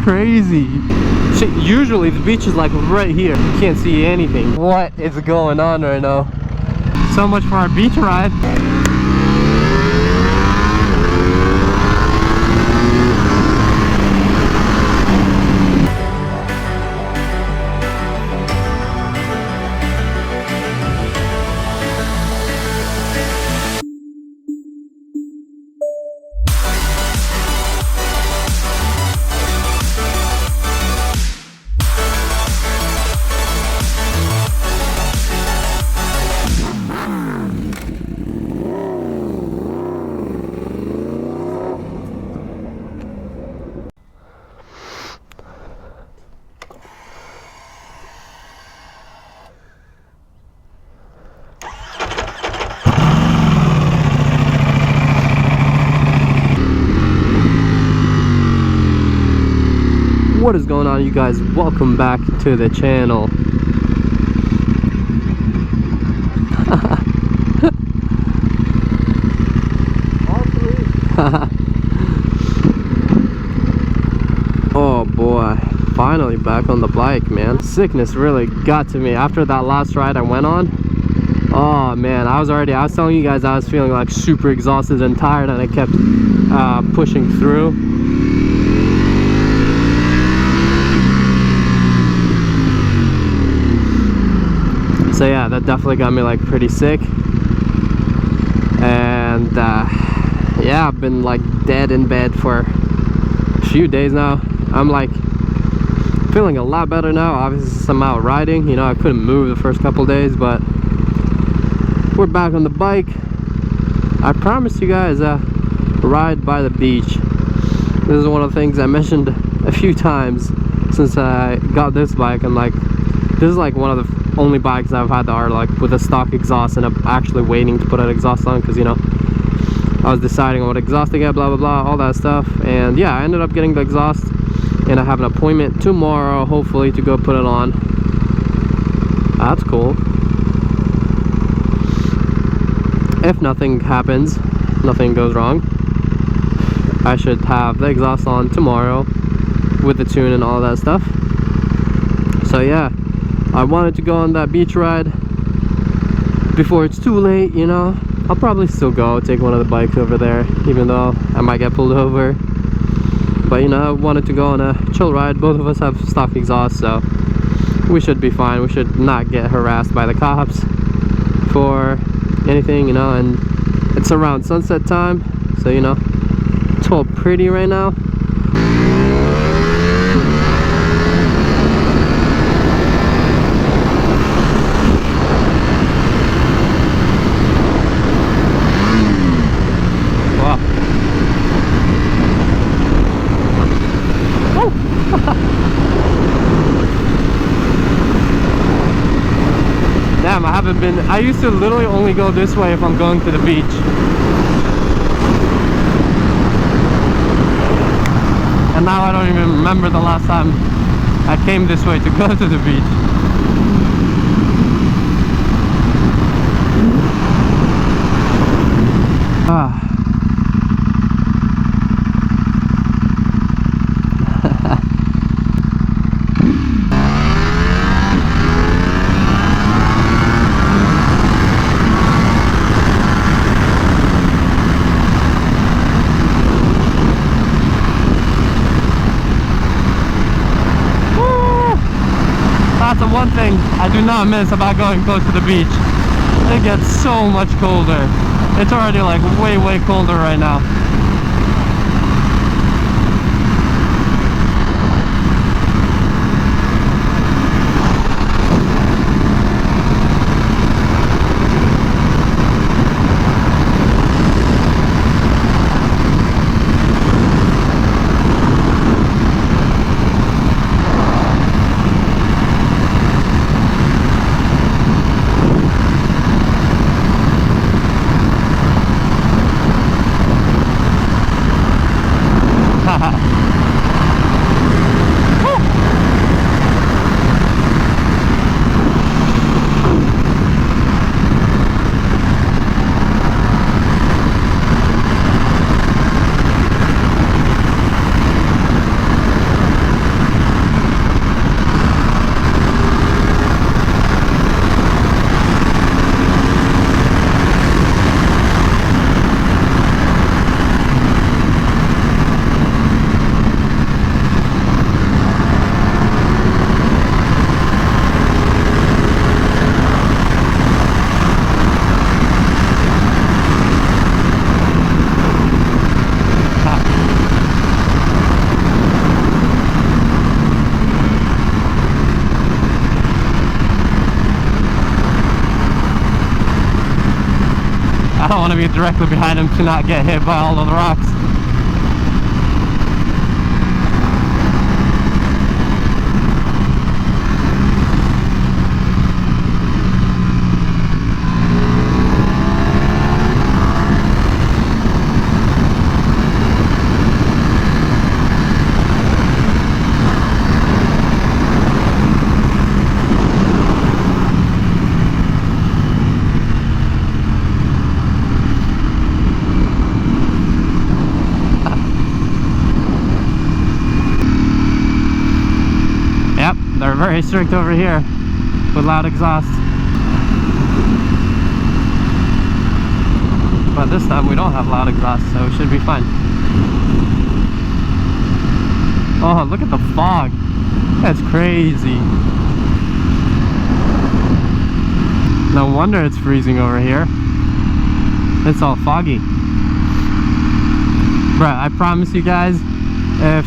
crazy. Shit, usually the beach is like right here. You can't see anything. What is going on right now? So much for our beach ride. What is going on, you guys? Welcome back to the channel. Oh boy, finally back on the bike, man. Sickness really got to me after that last ride I went on. Oh man, I was telling you guys I was feeling like super exhausted and tired, and I kept pushing through. So yeah, that definitely got me like pretty sick. And yeah, I've been like dead in bed for a few days now. I'm like feeling a lot better now. Obviously I'm out riding, you know, I couldn't move the first couple days, but we're back on the bike. I promised you guys a ride by the beach. This is one of the things I mentioned a few times since I got this bike. I'm like, this is like one of the only bikes I've had that are like with a stock exhaust, and I'm actually waiting to put an exhaust on because, you know, I was deciding on what exhaust to get, blah blah blah, all that stuff. And yeah, I ended up getting the exhaust, and I have an appointment tomorrow hopefully to go put it on. That's cool. If nothing happens, nothing goes wrong, I should have the exhaust on tomorrow with the tune and all that stuff. So yeah, I wanted to go on that beach ride before it's too late, you know. I'll probably still go take one of the bikes over there, even though I might get pulled over. But you know, I wanted to go on a chill ride. Both of us have stock exhaust, so we should be fine. We should not get harassed by the cops for anything, you know. And it's around sunset time, so you know, it's all pretty right now. Damn, I haven't been. I used to literally only go this way if I'm going to the beach. And now I don't even remember the last time I came this way to go to the beach. Ah. That's the one thing I do not miss about going close to the beach. It gets so much colder. It's already like way colder right now. be directly behind him to not get hit by all of the rocks. They're very strict over here with loud exhaust. But this time we don't have loud exhaust, so it should be fine. Oh, look at the fog. That's crazy. No wonder it's freezing over here. It's all foggy. Bruh, I promise you guys, if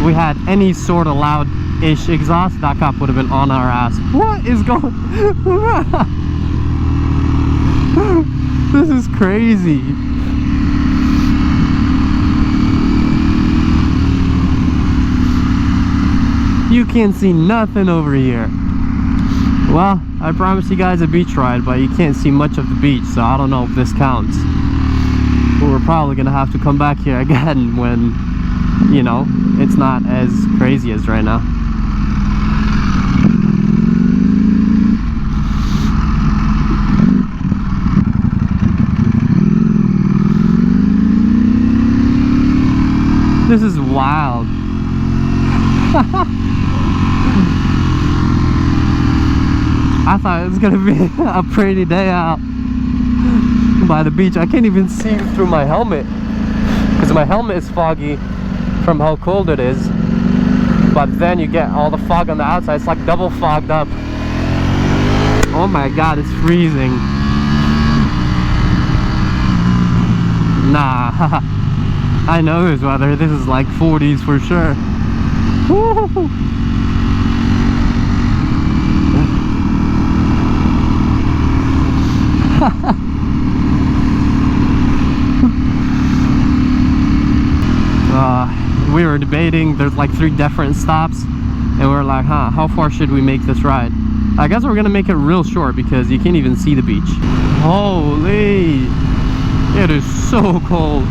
we had any sort of loud-ish exhaust, that cop would have been on our ass. What is going... This is crazy. You can't see nothing over here. Well, I promised you guys a beach ride, but you can't see much of the beach, so I don't know if this counts. But we're probably gonna have to come back here again when, you know, it's not as crazy as right now. This is wild. I thought it was gonna be a pretty day out by the beach. I can't even see through my helmet because my helmet is foggy from how cold it is, but then you get all the fog on the outside. It's like double fogged up. Oh my god, it's freezing. Nah. I know this weather. This is like 40s for sure. Woo! We were debating, there's like 3 different stops, and we're like, how far should we make this ride? I guess we're gonna make it real short because you can't even see the beach. Holy, it is so cold.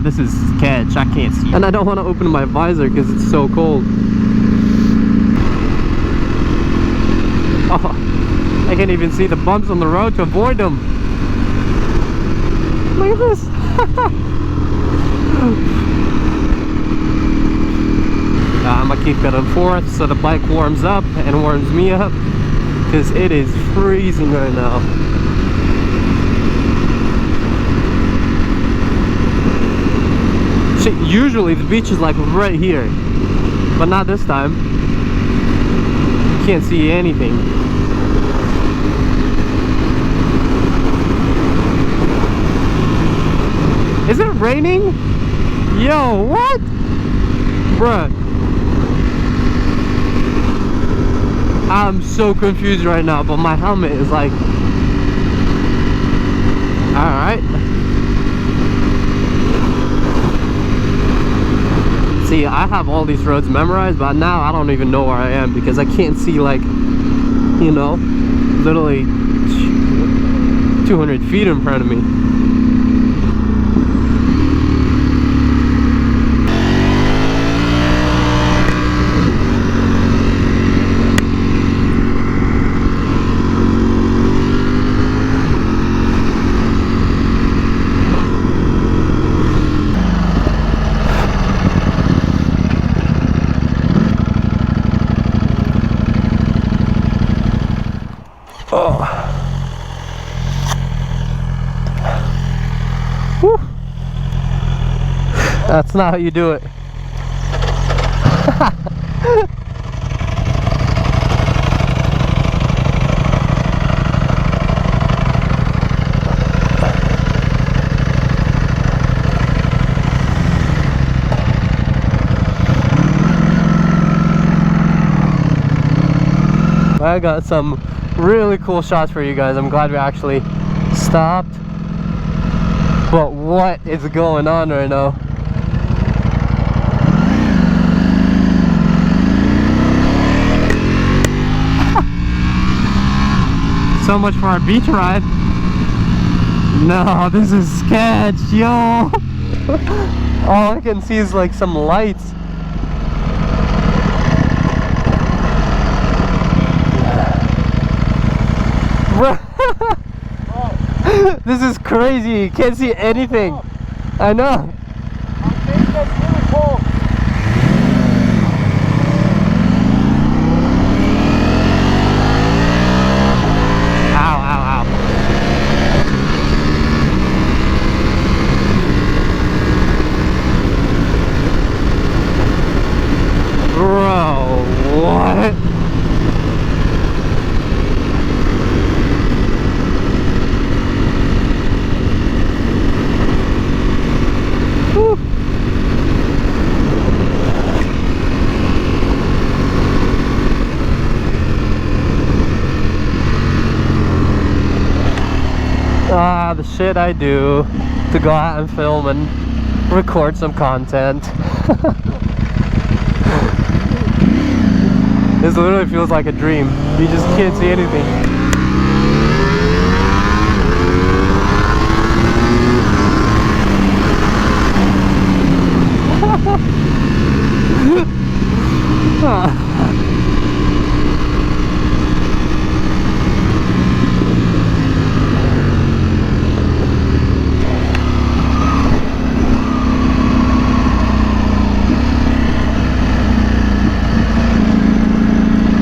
This is catch, I can't see. And I don't want to open my visor because it's so cold. Oh, I can't even see the bumps on the road to avoid them. Look at this. I'm gonna keep it on 4th so the bike warms up and warms me up because it is freezing right now. Usually the beach is like right here, but not this time. You can't see anything. Is it raining? Yo, what? Bruh. I'm so confused right now, but my helmet is like... Alright. See, I have all these roads memorized, but now I don't even know where I am because I can't see, like, you know, literally 200 feet in front of me. Oh. Whew. That's not how you do it. I got some really cool shots for you guys. I'm glad we actually stopped. But what is going on right now? So much for our beach ride. No, this is sketch, yo. All I can see is like some lights. This is crazy. You can't see anything. I know. I think that's really cold. Ow, ow, ow. Bro, what? Whew. Ah, the shit I do to go out and film and record some content. This literally feels like a dream. You just can't see anything.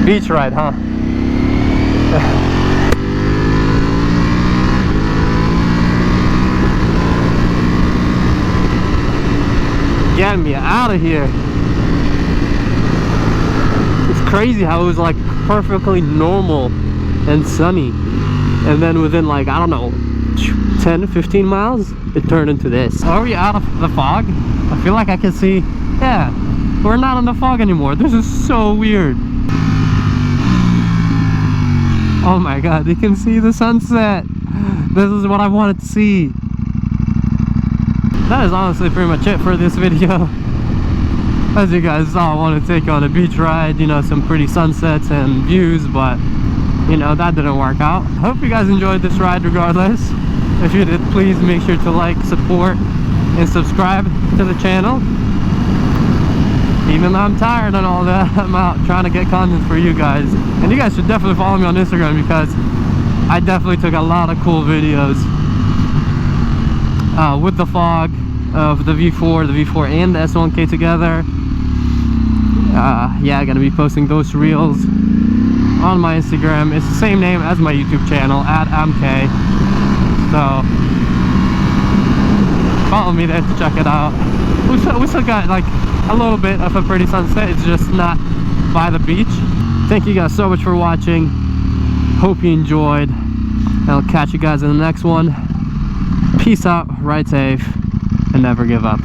Beach ride, huh? Get me out of here. It's crazy how it was like perfectly normal and sunny, and then within like, I don't know, 10-15 miles it turned into this. Are we out of the fog? I feel like I can see. Yeah, we're not in the fog anymore. This is so weird. Oh my god, you can see the sunset. This is what I wanted to see. That is honestly pretty much it for this video. As you guys saw, I wanted to take on a beach ride, you know, some pretty sunsets and views, but you know, that didn't work out. Hope you guys enjoyed this ride regardless. If you did, please make sure to like, support, and subscribe to the channel. Even though I'm tired and all that, I'm out trying to get content for you guys. And you guys should definitely follow me on Instagram, because I definitely took a lot of cool videos with the fog of the V4, the V4 and the S1K together. Yeah, I'm gonna be posting those reels on my Instagram. It's the same name as my YouTube channel, @amk. So follow me there to check it out. We still got like a little bit of a pretty sunset. It's just not by the beach. Thank you guys so much for watching. Hope you enjoyed, and I'll catch you guys in the next one. Peace out, ride safe, and never give up.